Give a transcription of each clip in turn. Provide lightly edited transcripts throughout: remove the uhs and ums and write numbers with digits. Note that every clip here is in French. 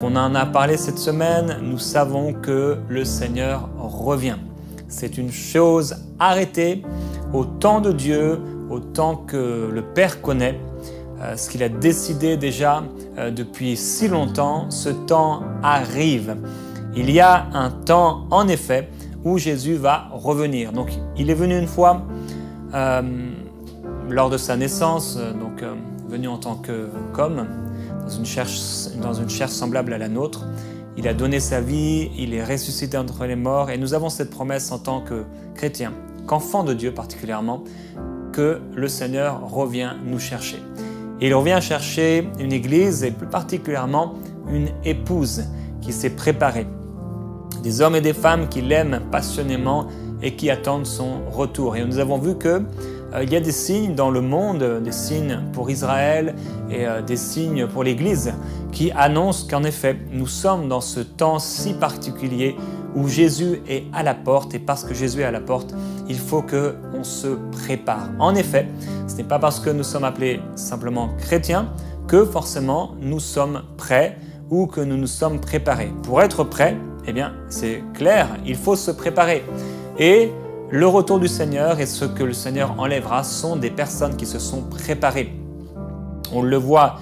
On en a parlé cette semaine, nous savons que le Seigneur revient. C'est une chose arrêtée au temps de Dieu, au temps que le Père connaît, ce qu'il a décidé déjà depuis si longtemps, ce temps arrive. Il y a un temps, en effet, où Jésus va revenir. Donc, il est venu une fois lors de sa naissance, venu en tant qu'homme, dans une chair semblable à la nôtre. Il a donné sa vie, il est ressuscité entre les morts et nous avons cette promesse en tant que chrétiens, qu'enfants de Dieu particulièrement, que le Seigneur revient nous chercher. Et il revient chercher une église et plus particulièrement une épouse qui s'est préparée. Des hommes et des femmes qui l'aiment passionnément et qui attendent son retour. Et nous avons vu que il y a des signes dans le monde, des signes pour Israël et des signes pour l'Église qui annoncent qu'en effet, nous sommes dans ce temps si particulier où Jésus est à la porte et parce que Jésus est à la porte, il faut qu'on se prépare. En effet, ce n'est pas parce que nous sommes appelés simplement chrétiens que forcément nous sommes prêts ou que nous nous sommes préparés. Pour être prêts, eh bien, c'est clair, il faut se préparer. Et le retour du Seigneur et ce que le Seigneur enlèvera sont des personnes qui se sont préparées. On le voit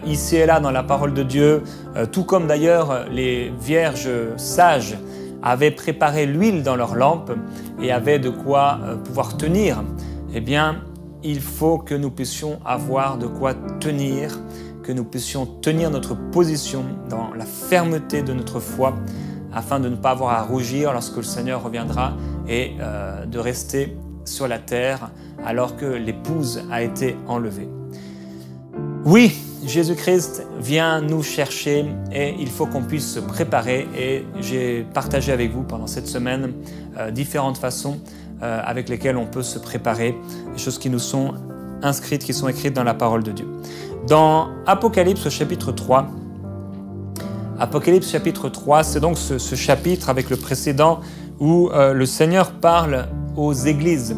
ici et là dans la parole de Dieu, tout comme d'ailleurs les vierges sages avaient préparé l'huile dans leurs lampes et avaient de quoi pouvoir tenir. Eh bien, il faut que nous puissions avoir de quoi tenir, que nous puissions tenir notre position dans la fermeté de notre foi, afin de ne pas avoir à rougir lorsque le Seigneur reviendra et de rester sur la terre alors que l'épouse a été enlevée. Oui, Jésus-Christ vient nous chercher et il faut qu'on puisse se préparer et j'ai partagé avec vous pendant cette semaine différentes façons avec lesquelles on peut se préparer, des choses qui nous sont inscrites, qui sont écrites dans la parole de Dieu. Dans Apocalypse chapitre 3, Apocalypse chapitre 3, c'est donc ce chapitre avec le précédent où le Seigneur parle aux églises,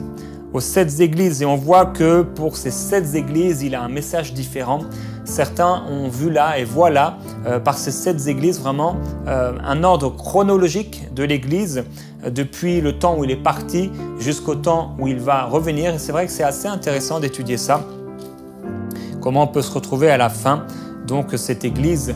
aux 7 églises. Et on voit que pour ces 7 églises, il a un message différent. Certains ont vu là et voient là, par ces 7 églises, vraiment un ordre chronologique de l'église depuis le temps où il est parti jusqu'au temps où il va revenir. Et c'est vrai que c'est assez intéressant d'étudier ça. Comment on peut se retrouver à la fin, donc cette église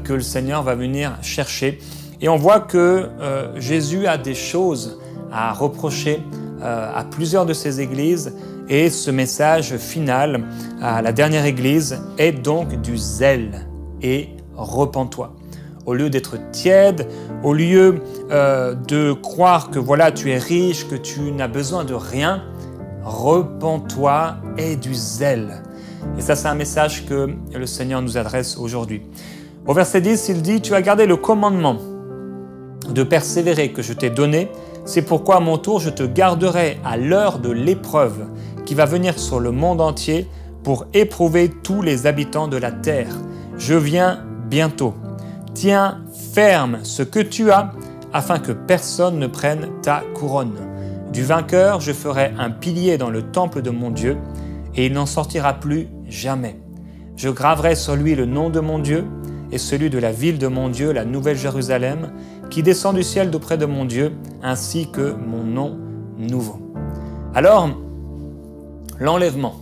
que le Seigneur va venir chercher. Et on voit que Jésus a des choses à reprocher à plusieurs de ces églises et ce message final à la dernière église est donc du zèle et repens-toi. Au lieu d'être tiède, au lieu de croire que voilà tu es riche, que tu n'as besoin de rien, repens-toi et du zèle. Et ça, c'est un message que le Seigneur nous adresse aujourd'hui. Au verset 10, il dit « Tu as gardé le commandement de persévérer que je t'ai donné, c'est pourquoi à mon tour je te garderai à l'heure de l'épreuve qui va venir sur le monde entier pour éprouver tous les habitants de la terre. Je viens bientôt. Tiens ferme ce que tu as afin que personne ne prenne ta couronne. Du vainqueur, je ferai un pilier dans le temple de mon Dieu et il n'en sortira plus jamais. Je graverai sur lui le nom de mon Dieu et celui de la ville de mon Dieu, la Nouvelle Jérusalem, qui descend du ciel d'auprès de mon Dieu, ainsi que mon nom nouveau. » Alors, l'enlèvement.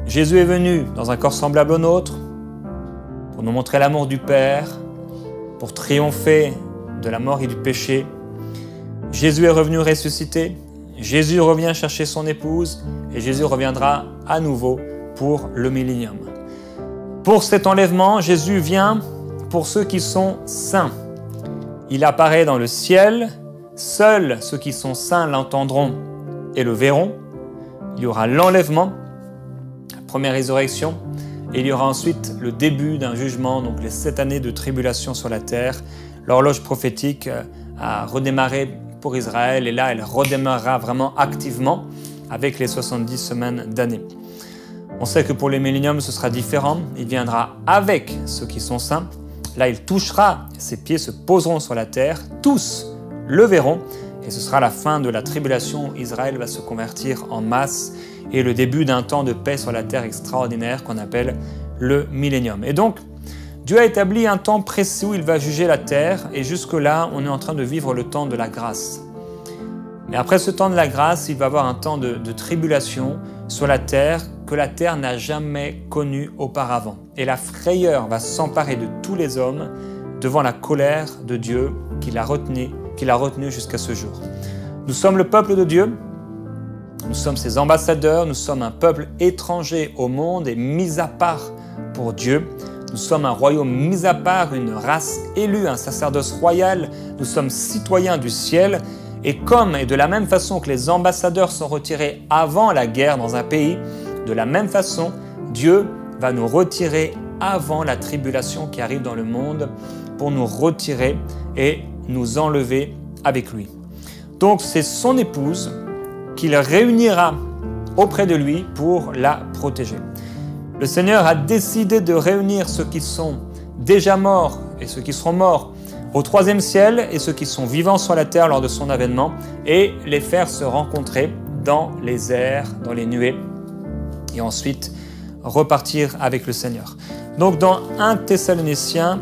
Jésus est venu dans un corps semblable au nôtre, pour nous montrer l'amour du Père, pour triompher de la mort et du péché. Jésus est revenu ressuscité, Jésus revient chercher son épouse, et Jésus reviendra à nouveau pour le millénium. Pour cet enlèvement, Jésus vient pour ceux qui sont saints. Il apparaît dans le ciel, seuls ceux qui sont saints l'entendront et le verront. Il y aura l'enlèvement, la première résurrection, et il y aura ensuite le début d'un jugement, donc les 7 années de tribulation sur la terre. L'horloge prophétique a redémarré pour Israël, et là elle redémarrera vraiment activement avec les 70 semaines d'années. On sait que pour les milléniums, ce sera différent. Il viendra avec ceux qui sont saints. Là, il touchera, ses pieds se poseront sur la terre. Tous le verront. Et ce sera la fin de la tribulation. Israël va se convertir en masse et le début d'un temps de paix sur la terre extraordinaire qu'on appelle le millénium. Et donc, Dieu a établi un temps précis où il va juger la terre et jusque-là, on est en train de vivre le temps de la grâce. Mais après ce temps de la grâce, il va y avoir un temps de tribulation sur la terre que la terre n'a jamais connu auparavant. Et la frayeur va s'emparer de tous les hommes devant la colère de Dieu qu'il a retenu jusqu'à ce jour. Nous sommes le peuple de Dieu, nous sommes ses ambassadeurs, nous sommes un peuple étranger au monde et mis à part pour Dieu. Nous sommes un royaume mis à part, une race élue, un sacerdoce royal. Nous sommes citoyens du ciel. Et de la même façon que les ambassadeurs sont retirés avant la guerre dans un pays, de la même façon, Dieu va nous retirer avant la tribulation qui arrive dans le monde pour nous retirer et nous enlever avec lui. Donc c'est son épouse qu'il réunira auprès de lui pour la protéger. Le Seigneur a décidé de réunir ceux qui sont déjà morts et ceux qui seront morts au troisième ciel et ceux qui sont vivants sur la terre lors de son avènement et les faire se rencontrer dans les airs, dans les nuées et ensuite repartir avec le Seigneur. Donc dans 1 Thessaloniciens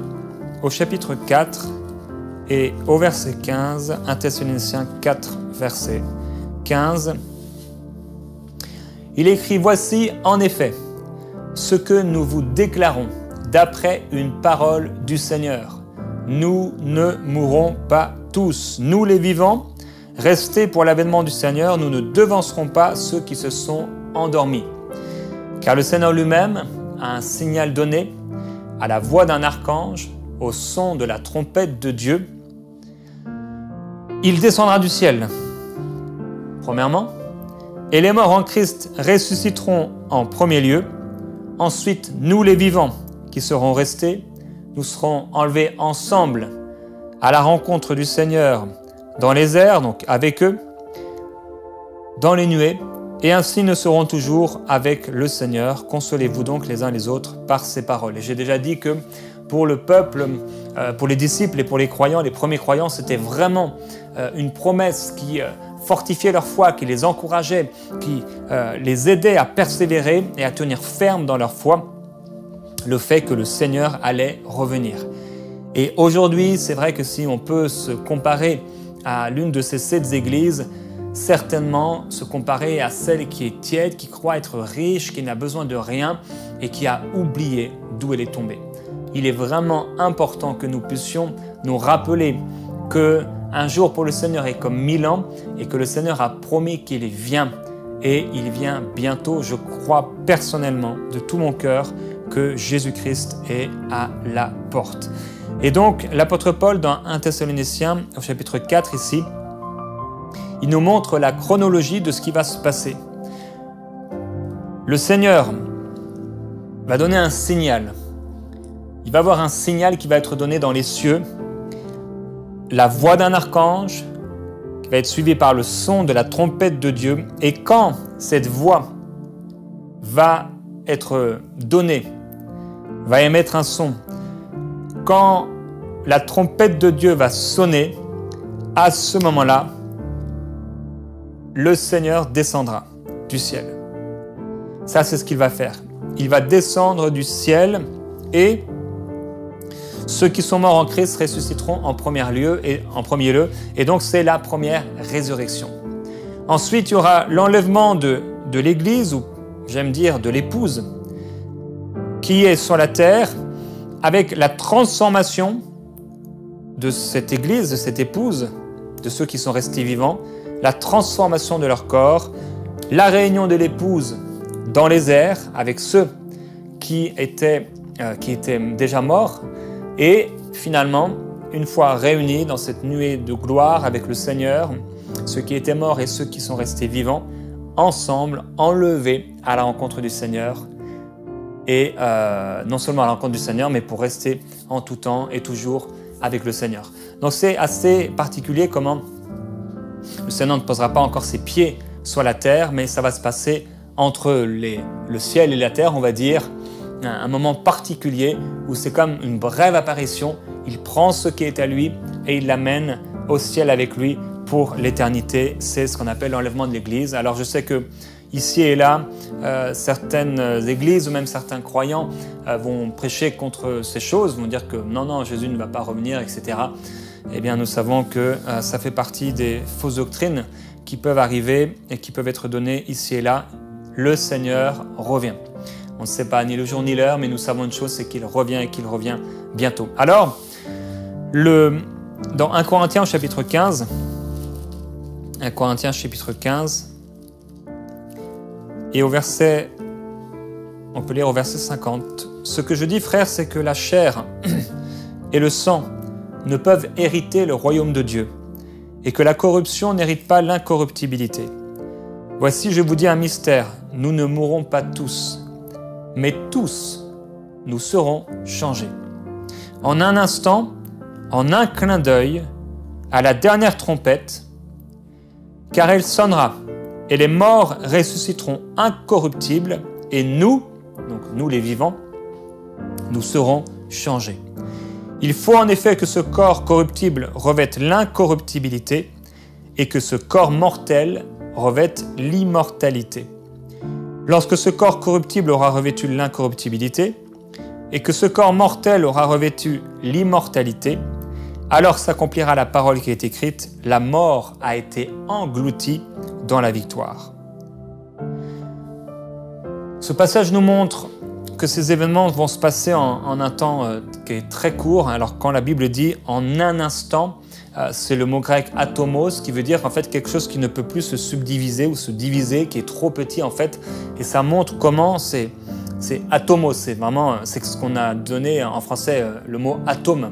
au chapitre 4 et au verset 15, 1 Thessaloniciens 4 verset 15, il écrit « Voici en effet ce que nous vous déclarons d'après une parole du Seigneur. Nous ne mourrons pas tous, nous les vivants, restés pour l'avènement du Seigneur, nous ne devancerons pas ceux qui se sont endormis. Car le Seigneur lui-même a un signal donné à la voix d'un archange, au son de la trompette de Dieu. Il descendra du ciel, premièrement, et les morts en Christ ressusciteront en premier lieu. Ensuite, nous les vivants qui serons restés, nous serons enlevés ensemble à la rencontre du Seigneur dans les airs, donc avec eux, dans les nuées, et ainsi nous serons toujours avec le Seigneur. Consolez-vous donc les uns les autres par ces paroles. Et j'ai déjà dit que pour le peuple, pour les disciples et pour les croyants, les premiers croyants, c'était vraiment une promesse qui fortifiait leur foi, qui les encourageait, qui les aidait à persévérer et à tenir ferme dans leur foi, le fait que le Seigneur allait revenir. Et aujourd'hui, c'est vrai que si on peut se comparer à l'une de ces 7 églises, certainement se comparer à celle qui est tiède, qui croit être riche, qui n'a besoin de rien et qui a oublié d'où elle est tombée. Il est vraiment important que nous puissions nous rappeler qu'un jour pour le Seigneur est comme 1000 ans et que le Seigneur a promis qu'il vient et il vient bientôt. Je crois personnellement de tout mon cœur que Jésus-Christ est à la porte. Et donc l'apôtre Paul dans 1 Thessaloniciens au chapitre 4 ici, il nous montre la chronologie de ce qui va se passer. Le Seigneur va donner un signal. Il va y avoir un signal qui va être donné dans les cieux, la voix d'un archange, qui va être suivie par le son de la trompette de Dieu. Et quand cette voix va être donnée, va émettre un son, quand la trompette de Dieu va sonner, à ce moment-là, le Seigneur descendra du ciel. Ça, c'est ce qu'il va faire. Il va descendre du ciel et ceux qui sont morts en Christ ressusciteront en premier lieu. Et donc, c'est la première résurrection. Ensuite, il y aura l'enlèvement de l'Église, ou j'aime dire de l'épouse, qui est sur la terre, avec la transformation de cette Église, de cette épouse, de ceux qui sont restés vivants, la transformation de leur corps, la réunion de l'épouse dans les airs avec ceux qui étaient déjà morts et finalement, une fois réunis dans cette nuée de gloire avec le Seigneur, ceux qui étaient morts et ceux qui sont restés vivants, ensemble, enlevés à la rencontre du Seigneur et non seulement à la rencontre du Seigneur, mais pour rester en tout temps et toujours avec le Seigneur. Donc c'est assez particulier comment le Seigneur ne posera pas encore ses pieds sur la terre, mais ça va se passer entre le ciel et la terre, on va dire, un moment particulier où c'est comme une brève apparition. Il prend ce qui est à lui et il l'amène au ciel avec lui pour l'éternité. C'est ce qu'on appelle l'enlèvement de l'Église. Alors je sais qu'il ici et là, certaines églises ou même certains croyants vont prêcher contre ces choses, vont dire que non, Jésus ne va pas revenir, etc. Eh bien, nous savons que ça fait partie des fausses doctrines qui peuvent arriver et qui peuvent être données ici et là. Le Seigneur revient. On ne sait pas ni le jour ni l'heure, mais nous savons une chose, c'est qu'il revient et qu'il revient bientôt. Alors, dans 1 Corinthiens chapitre 15, 1 Corinthiens chapitre 15, et on peut lire au verset 50. « Ce que je dis, frères, c'est que la chair et le sang ne peuvent hériter le royaume de Dieu, et que la corruption n'hérite pas l'incorruptibilité. Voici, je vous dis un mystère, nous ne mourrons pas tous, mais tous, nous serons changés. En un instant, en un clin d'œil, à la dernière trompette, car elle sonnera, et les morts ressusciteront incorruptibles, et nous, donc nous les vivants, nous serons changés. Il faut en effet que ce corps corruptible revête l'incorruptibilité, et que ce corps mortel revête l'immortalité. Lorsque ce corps corruptible aura revêtu l'incorruptibilité, et que ce corps mortel aura revêtu l'immortalité, alors s'accomplira la parole qui est écrite, la mort a été engloutie dans la victoire. Ce passage nous montre que ces événements vont se passer en un temps qui est très court. Alors quand la Bible dit en un instant, c'est le mot grec atomos qui veut dire en fait quelque chose qui ne peut plus se subdiviser ou se diviser, qui est trop petit en fait. Et ça montre comment c'est atomos, c'est ce qu'on a donné en français le mot atome.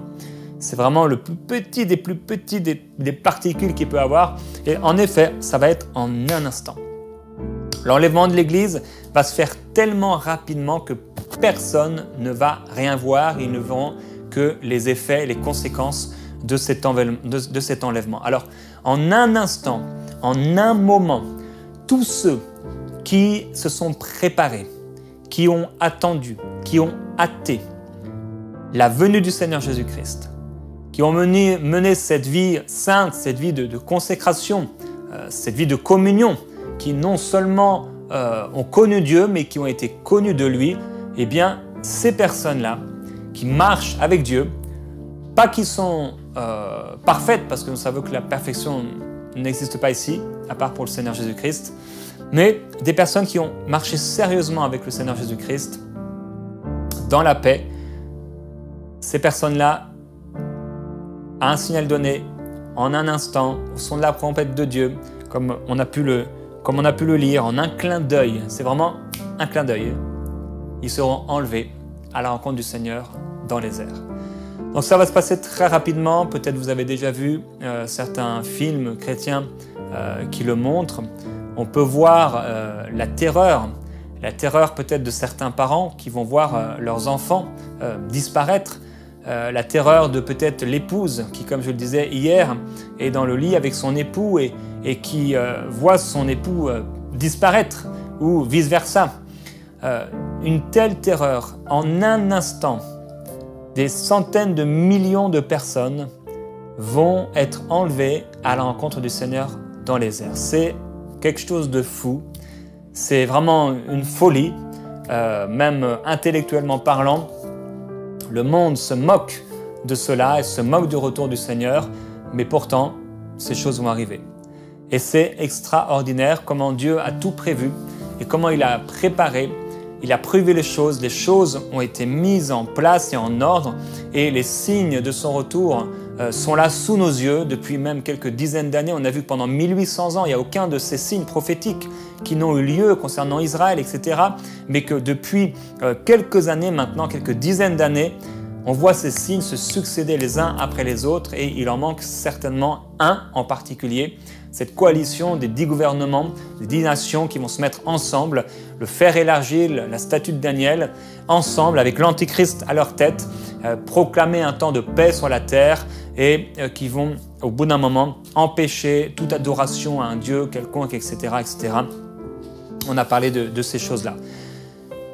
C'est vraiment le plus petit des particules qu'il peut avoir. Et en effet, ça va être en un instant. L'enlèvement de l'Église va se faire tellement rapidement que personne ne va rien voir. Ils ne verront que les effets, les conséquences de cet enlèvement. Alors, en un instant, en un moment, tous ceux qui se sont préparés, qui ont attendu, qui ont hâté la venue du Seigneur Jésus-Christ, qui ont mené cette vie sainte, cette vie de consécration, cette vie de communion, qui non seulement ont connu Dieu, mais qui ont été connus de lui, eh bien, ces personnes-là, qui marchent avec Dieu, pas qui sont parfaites, parce que nous savons que la perfection n'existe pas ici, à part pour le Seigneur Jésus-Christ, mais des personnes qui ont marché sérieusement avec le Seigneur Jésus-Christ, dans la paix. Ces personnes-là, à un signal donné, en un instant, au son de la trompette de Dieu, comme on a pu le lire, en un clin d'œil, c'est vraiment un clin d'œil, ils seront enlevés à la rencontre du Seigneur dans les airs. Donc ça va se passer très rapidement. Peut-être vous avez déjà vu certains films chrétiens qui le montrent. On peut voir la terreur peut-être de certains parents qui vont voir leurs enfants disparaître, la terreur de peut-être l'épouse qui, comme je le disais hier, est dans le lit avec son époux et qui voit son époux disparaître ou vice-versa. Une telle terreur, en un instant, des centaines de millions de personnes vont être enlevées à la rencontre du Seigneur dans les airs. C'est quelque chose de fou, c'est vraiment une folie, même intellectuellement parlant. Le monde se moque de cela et se moque du retour du Seigneur, mais pourtant, ces choses vont arriver. Et c'est extraordinaire comment Dieu a tout prévu et comment il a préparé. Il a prévu les choses ont été mises en place et en ordre et les signes de son retour sont là sous nos yeux depuis même quelques dizaines d'années. On a vu que pendant 1800 ans, il n'y a aucun de ces signes prophétiques qui n'ont eu lieu concernant Israël, etc. Mais que depuis quelques années maintenant, quelques dizaines d'années, on voit ces signes se succéder les uns après les autres et il en manque certainement un en particulier. Cette coalition des 10 gouvernements, des 10 nations qui vont se mettre ensemble, le faire élargir, la statue de Daniel, ensemble avec l'Antichrist à leur tête, proclamer un temps de paix sur la terre et qui vont, au bout d'un moment, empêcher toute adoration à un Dieu quelconque, etc. etc. On a parlé de ces choses-là.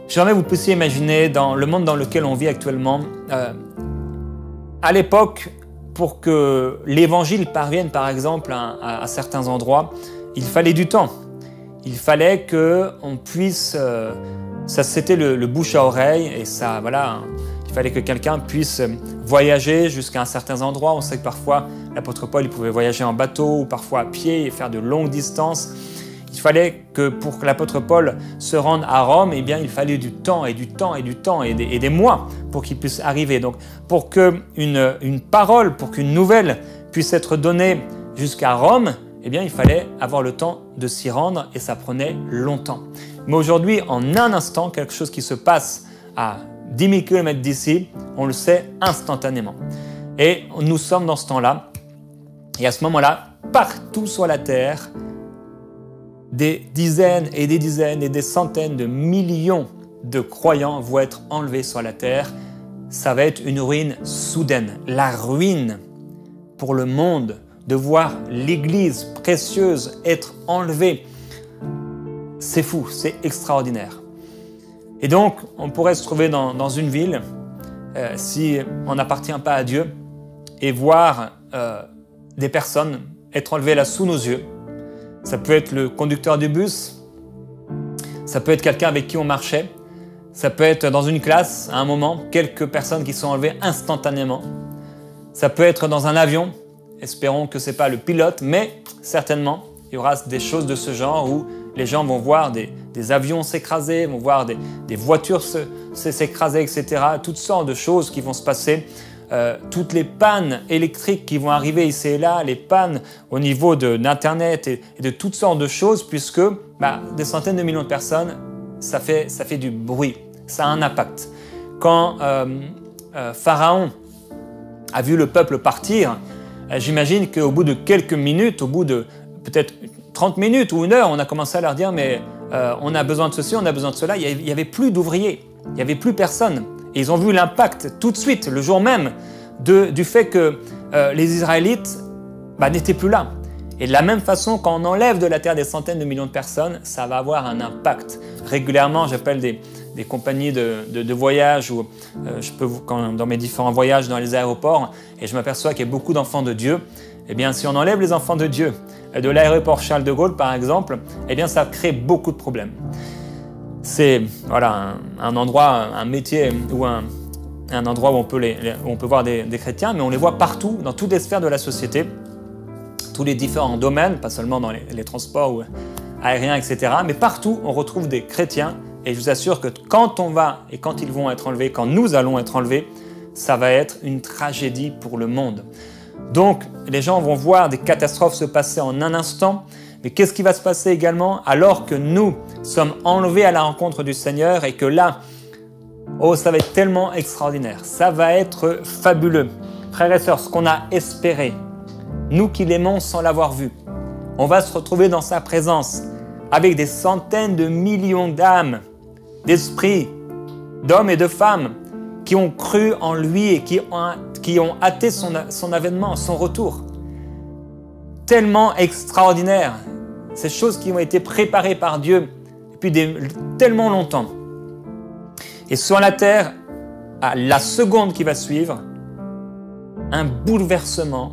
J'aimerais que vous puissiez imaginer dans le monde dans lequel on vit actuellement, à l'époque, pour que l'évangile parvienne, par exemple, à certains endroits, il fallait du temps. il fallait qu'on puisse... ça, c'était le bouche à oreille et ça, voilà, il fallait que quelqu'un puisse voyager jusqu'à un certain endroit. On sait que parfois, l'apôtre Paul, il pouvait voyager en bateau ou parfois à pied et faire de longues distances. Il fallait que pour que l'apôtre Paul se rende à Rome, eh bien, il fallait du temps et du temps et du temps et des mois pour qu'il puisse arriver. Donc, pour qu'une parole, pour qu'une nouvelle puisse être donnée jusqu'à Rome, eh bien, il fallait avoir le temps de s'y rendre et ça prenait longtemps. Mais aujourd'hui, en un instant, quelque chose qui se passe à 10 000 km d'ici, on le sait instantanément. Et nous sommes dans ce temps-là. Et à ce moment-là, partout sur la terre, des dizaines et des centaines de millions de croyants vont être enlevés sur la terre. Ça va être une ruine soudaine. La ruine pour le monde de voir l'Église précieuse être enlevée. C'est fou, c'est extraordinaire. Et donc, on pourrait se trouver dans une ville, si on n'appartient pas à Dieu, et voir des personnes être enlevées là sous nos yeux. Ça peut être le conducteur du bus, ça peut être quelqu'un avec qui on marchait, ça peut être dans une classe, à un moment, quelques personnes qui sont enlevées instantanément. Ça peut être dans un avion, espérons que ce n'est pas le pilote, mais certainement, il y aura des choses de ce genre où les gens vont voir des avions s'écraser, vont voir des voitures s'écraser, etc. Toutes sortes de choses qui vont se passer. Toutes les pannes électriques qui vont arriver ici et là, les pannes au niveau d'Internet et de toutes sortes de choses, puisque des centaines de millions de personnes, ça fait du bruit, ça a un impact. Quand Pharaon a vu le peuple partir, j'imagine qu'au bout de quelques minutes, au bout de peut-être 30 minutes ou une heure, on a commencé à leur dire « mais on a besoin de ceci, on a besoin de cela ». Il n'y avait plus d'ouvriers, il n'y avait plus personne. Et ils ont vu l'impact tout de suite, le jour même, du fait que les Israélites n'étaient plus là. Et de la même façon, quand on enlève de la terre des centaines de millions de personnes, ça va avoir un impact. Régulièrement, j'appelle des compagnies de voyage ou dans mes différents voyages dans les aéroports, et je m'aperçois qu'il y a beaucoup d'enfants de Dieu. Eh bien, si on enlève les enfants de Dieu de l'aéroport Charles de Gaulle, par exemple, eh bien, ça crée beaucoup de problèmes. C'est voilà, un endroit, un métier ou un endroit où on peut voir des chrétiens, mais on les voit partout, dans toutes les sphères de la société, tous les différents domaines, pas seulement dans les transports ou aériens, etc. Mais partout, on retrouve des chrétiens. Et je vous assure que quand on va et quand ils vont être enlevés, quand nous allons être enlevés, ça va être une tragédie pour le monde. Donc, les gens vont voir des catastrophes se passer en un instant. Mais qu'est-ce qui va se passer également alors que nous sommes enlevés à la rencontre du Seigneur et que là, oh, ça va être tellement extraordinaire. Ça va être fabuleux. Frères et sœurs, ce qu'on a espéré, nous qui l'aimons sans l'avoir vu, on va se retrouver dans sa présence avec des centaines de millions d'âmes, d'esprits, d'hommes et de femmes qui ont cru en lui et qui ont hâté son avènement, son retour. Tellement extraordinaire. Ces choses qui ont été préparées par Dieu depuis tellement longtemps. Et sur la terre, à la seconde qui va suivre, un bouleversement,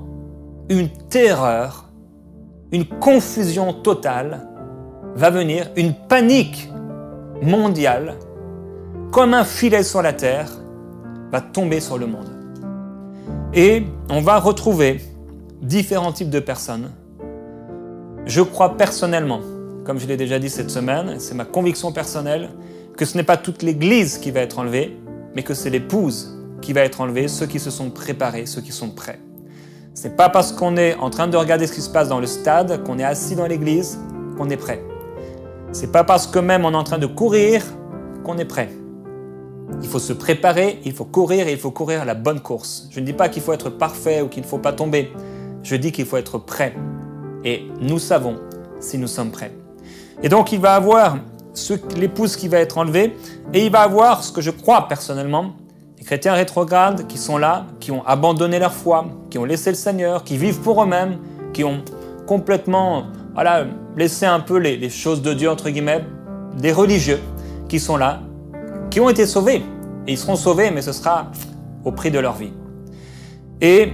une terreur, une confusion totale va venir, une panique mondiale, comme un filet sur la terre, va tomber sur le monde. Et on va retrouver différents types de personnes. Je crois personnellement, comme je l'ai déjà dit cette semaine, c'est ma conviction personnelle, que ce n'est pas toute l'Église qui va être enlevée, mais que c'est l'épouse qui va être enlevée, ceux qui se sont préparés, ceux qui sont prêts. Ce n'est pas parce qu'on est en train de regarder ce qui se passe dans le stade, qu'on est assis dans l'église, qu'on est prêt. Ce n'est pas parce que même on est en train de courir qu'on est prêt. Il faut se préparer, il faut courir et il faut courir la bonne course. Je ne dis pas qu'il faut être parfait ou qu'il ne faut pas tomber. Je dis qu'il faut être prêt. Et nous savons si nous sommes prêts. Et donc il va avoir l'épouse qui va être enlevée et il va avoir ce que je crois personnellement, les chrétiens rétrogrades qui sont là, qui ont abandonné leur foi, qui ont laissé le Seigneur, qui vivent pour eux-mêmes, qui ont complètement laissé un peu les choses de Dieu, entre guillemets, des religieux qui sont là, qui ont été sauvés. Et ils seront sauvés, mais ce sera au prix de leur vie. Et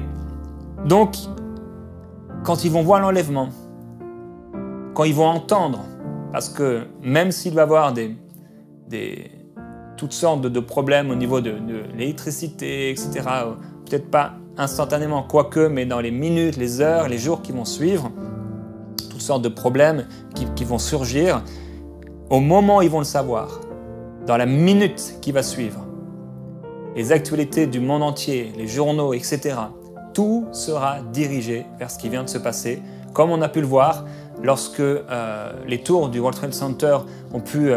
donc, quand ils vont voir l'enlèvement, quand ils vont entendre Parce que même s'il va y avoir toutes sortes de problèmes au niveau de l'électricité, etc., peut-être pas instantanément, quoique, mais dans les minutes, les heures, les jours qui vont suivre, toutes sortes de problèmes qui vont surgir, au moment où ils vont le savoir, dans la minute qui va suivre, les actualités du monde entier, les journaux, etc., tout sera dirigé vers ce qui vient de se passer, comme on a pu le voir lorsque les tours du World Trade Center ont pu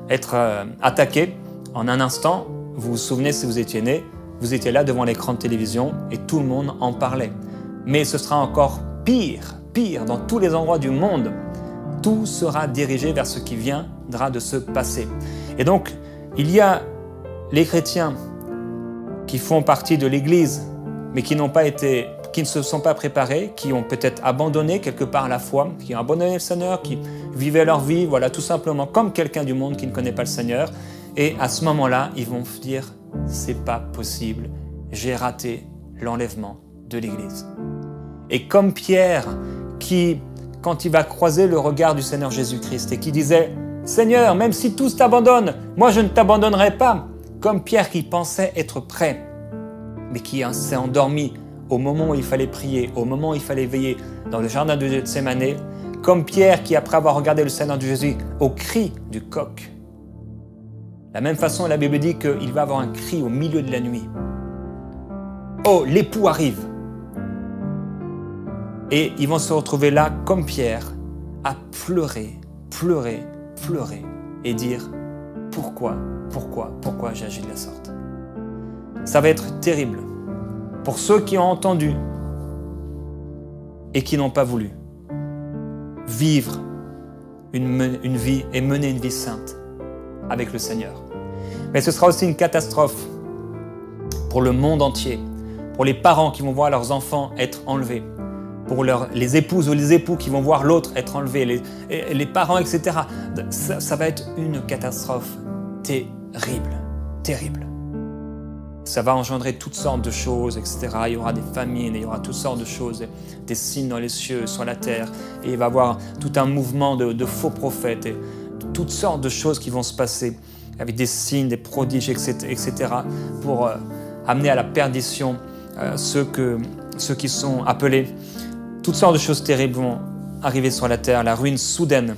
être attaquées. En un instant, vous vous souvenez si vous étiez né, vous étiez là devant l'écran de télévision et tout le monde en parlait. Mais ce sera encore pire dans tous les endroits du monde. Tout sera dirigé vers ce qui viendra de se passer. Et donc, il y a les chrétiens qui font partie de l'Église, mais qui ne se sont pas préparés, qui ont peut-être abandonné quelque part la foi, qui ont abandonné le Seigneur, qui vivaient leur vie, voilà, tout simplement comme quelqu'un du monde qui ne connaît pas le Seigneur. Et à ce moment-là, ils vont dire « c'est pas possible, j'ai raté l'enlèvement de l'Église ». Et comme Pierre, qui, quand il va croiser le regard du Seigneur Jésus-Christ et qui disait « Seigneur, même si tous t'abandonnent, moi je ne t'abandonnerai pas », comme Pierre qui pensait être prêt, mais qui s'est endormi au moment où il fallait prier, au moment où il fallait veiller dans le jardin de Gethsémani, comme Pierre qui, après avoir regardé le Seigneur de Jésus au cri du coq, de la même façon, la Bible dit qu'il va avoir un cri au milieu de la nuit. Oh, l'époux arrive. Et ils vont se retrouver là, comme Pierre, à pleurer et dire « Pourquoi j'ai agi de la sorte ?» Ça va être terrible pour ceux qui ont entendu et qui n'ont pas voulu vivre une vie et mener une vie sainte avec le Seigneur. Mais ce sera aussi une catastrophe pour le monde entier, pour les parents qui vont voir leurs enfants être enlevés, pour les épouses ou les époux qui vont voir l'autre être enlevé, les parents, etc. Ça va être une catastrophe terrible. Ça va engendrer toutes sortes de choses, etc. Il y aura des famines, il y aura toutes sortes de choses, des signes dans les cieux, sur la terre, et il va y avoir tout un mouvement de faux prophètes, et toutes sortes de choses qui vont se passer, avec des signes, des prodiges, etc. pour amener à la perdition ceux qui sont appelés. Toutes sortes de choses terribles vont arriver sur la terre. La ruine soudaine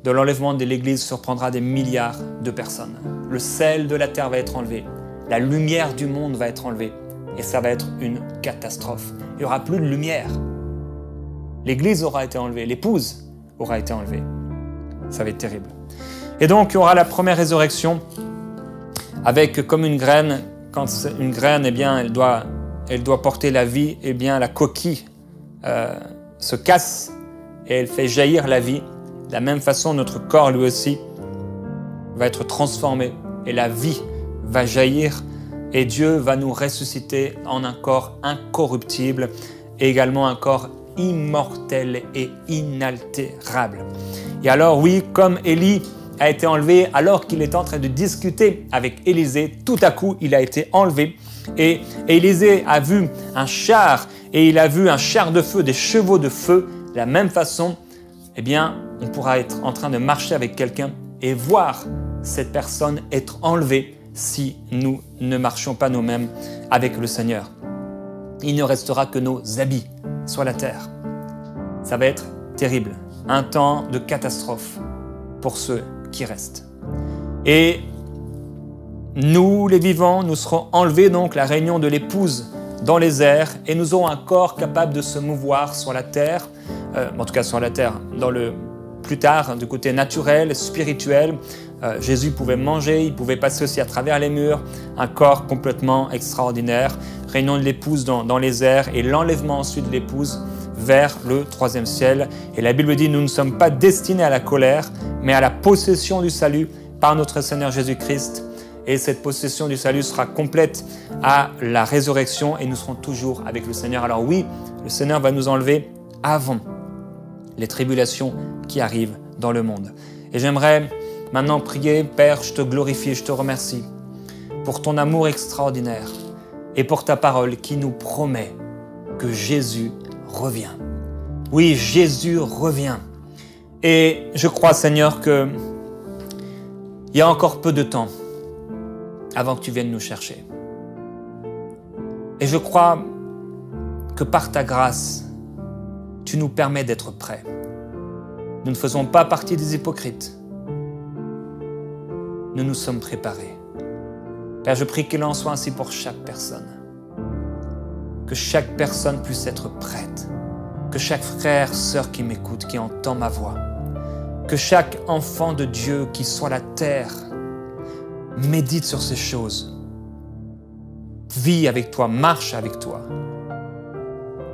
de l'enlèvement de l'Église surprendra des milliards de personnes. Le sel de la terre va être enlevé. La lumière du monde va être enlevée. Et ça va être une catastrophe. Il n'y aura plus de lumière. L'Église aura été enlevée. L'épouse aura été enlevée. Ça va être terrible. Et donc, il y aura la première résurrection avec comme une graine. Quand une graine, eh bien, elle doit porter la vie, eh bien, la coquille se casse et elle fait jaillir la vie. De la même façon, notre corps, lui aussi, va être transformé et la vie va jaillir et Dieu va nous ressusciter en un corps incorruptible et également un corps immortel et inaltérable. Et alors oui, comme Élie a été enlevé alors qu'il était en train de discuter avec Élisée, tout à coup il a été enlevé et Élisée a vu un char et il a vu un char de feu, des chevaux de feu. De la même façon, eh bien, on pourra être en train de marcher avec quelqu'un et voir cette personne être enlevée si nous ne marchions pas nous-mêmes avec le Seigneur. Il ne restera que nos habits sur la terre. Ça va être terrible, un temps de catastrophe pour ceux qui restent. Et nous, les vivants, nous serons enlevés donc la réunion de l'épouse dans les airs et nous aurons un corps capable de se mouvoir sur la terre, en tout cas sur la terre, plus tard, du côté naturel, spirituel. Jésus pouvait manger, il pouvait passer aussi à travers les murs, un corps complètement extraordinaire, réunion de l'épouse dans les airs et l'enlèvement ensuite de l'épouse vers le troisième ciel. Et la Bible dit, nous ne sommes pas destinés à la colère, mais à la possession du salut par notre Seigneur Jésus-Christ. Et cette possession du salut sera complète à la résurrection et nous serons toujours avec le Seigneur. Alors oui, le Seigneur va nous enlever avant les tribulations qui arrivent dans le monde. Et j'aimerais maintenant prier, Père, je te glorifie, je te remercie pour ton amour extraordinaire et pour ta parole qui nous promet que Jésus revient. Oui, Jésus revient. Et je crois, Seigneur, qu'il y a encore peu de temps avant que tu viennes nous chercher. Et je crois que par ta grâce, tu nous permets d'être prêts. Nous ne faisons pas partie des hypocrites. Nous nous sommes préparés. Père, je prie qu'il en soit ainsi pour chaque personne. Que chaque personne puisse être prête. Que chaque frère, sœur qui m'écoute, qui entend ma voix, que chaque enfant de Dieu qui soit la terre, médite sur ces choses. Vis avec toi, marche avec toi.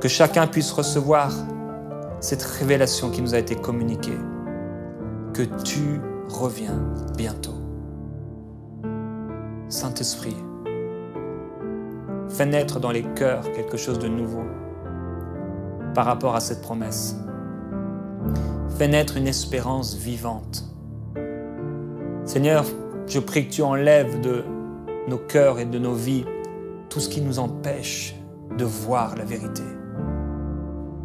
Que chacun puisse recevoir cette révélation qui nous a été communiquée. Que tu reviens bientôt. Saint-Esprit, fais naître dans les cœurs quelque chose de nouveau par rapport à cette promesse. Fais naître une espérance vivante. Seigneur, je prie que tu enlèves de nos cœurs et de nos vies tout ce qui nous empêche de voir la vérité,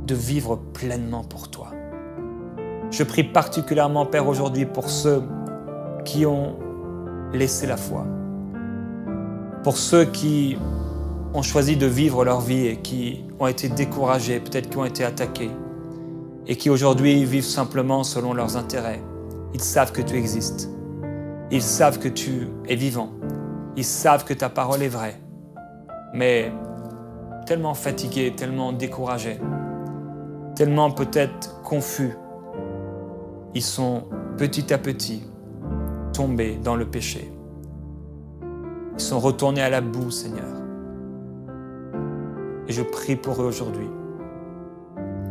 de vivre pleinement pour toi. Je prie particulièrement, Père, aujourd'hui pour ceux qui ont laissé la foi, pour ceux qui ont choisi de vivre leur vie et qui ont été découragés, peut-être qui ont été attaqués, et qui aujourd'hui vivent simplement selon leurs intérêts. Ils savent que tu existes. Ils savent que tu es vivant. Ils savent que ta parole est vraie. Mais tellement fatigués, tellement découragés, tellement peut-être confus, ils sont petit à petit tombés dans le péché. Ils sont retournés à la boue, Seigneur. Et je prie pour eux aujourd'hui.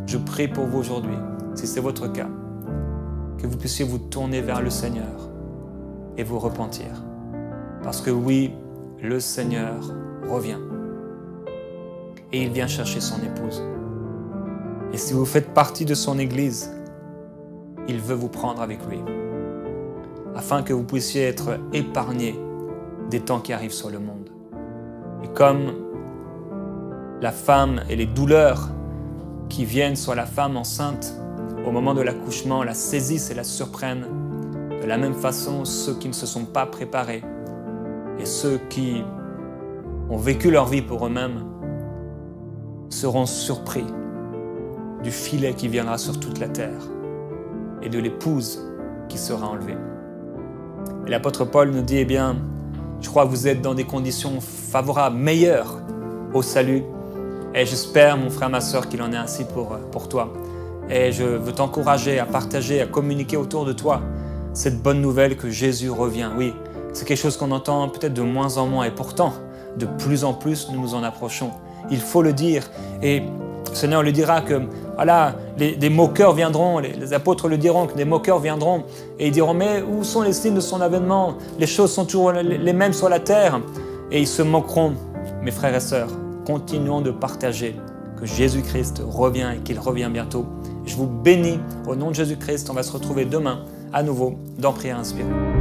Je prie pour vous aujourd'hui, si c'est votre cas, que vous puissiez vous tourner vers le Seigneur et vous repentir. Parce que oui, le Seigneur revient. Et il vient chercher son épouse. Et si vous faites partie de son Église, il veut vous prendre avec lui, afin que vous puissiez être épargnés des temps qui arrivent sur le monde. Et comme la femme et les douleurs qui viennent sur la femme enceinte au moment de l'accouchement la saisissent et la surprennent, de la même façon, ceux qui ne se sont pas préparés et ceux qui ont vécu leur vie pour eux-mêmes seront surpris du filet qui viendra sur toute la terre et de l'épouse qui sera enlevée. Et l'apôtre Paul nous dit, eh bien, je crois que vous êtes dans des conditions favorables, meilleures au salut. Et j'espère, mon frère, ma sœur, qu'il en est ainsi pour toi. Et je veux t'encourager à partager, à communiquer autour de toi cette bonne nouvelle que Jésus revient. Oui, c'est quelque chose qu'on entend peut-être de moins en moins. Et pourtant, de plus en plus, nous nous en approchons. Il faut le dire. Et le Seigneur le dira que, voilà, des moqueurs viendront, les apôtres le diront, que des moqueurs viendront. Et ils diront, mais où sont les signes de son avènement? Les choses sont toujours les mêmes sur la terre. Et ils se moqueront, mes frères et sœurs. Continuons de partager que Jésus-Christ revient et qu'il revient bientôt. Je vous bénis au nom de Jésus-Christ. On va se retrouver demain à nouveau dans Prière Inspirée.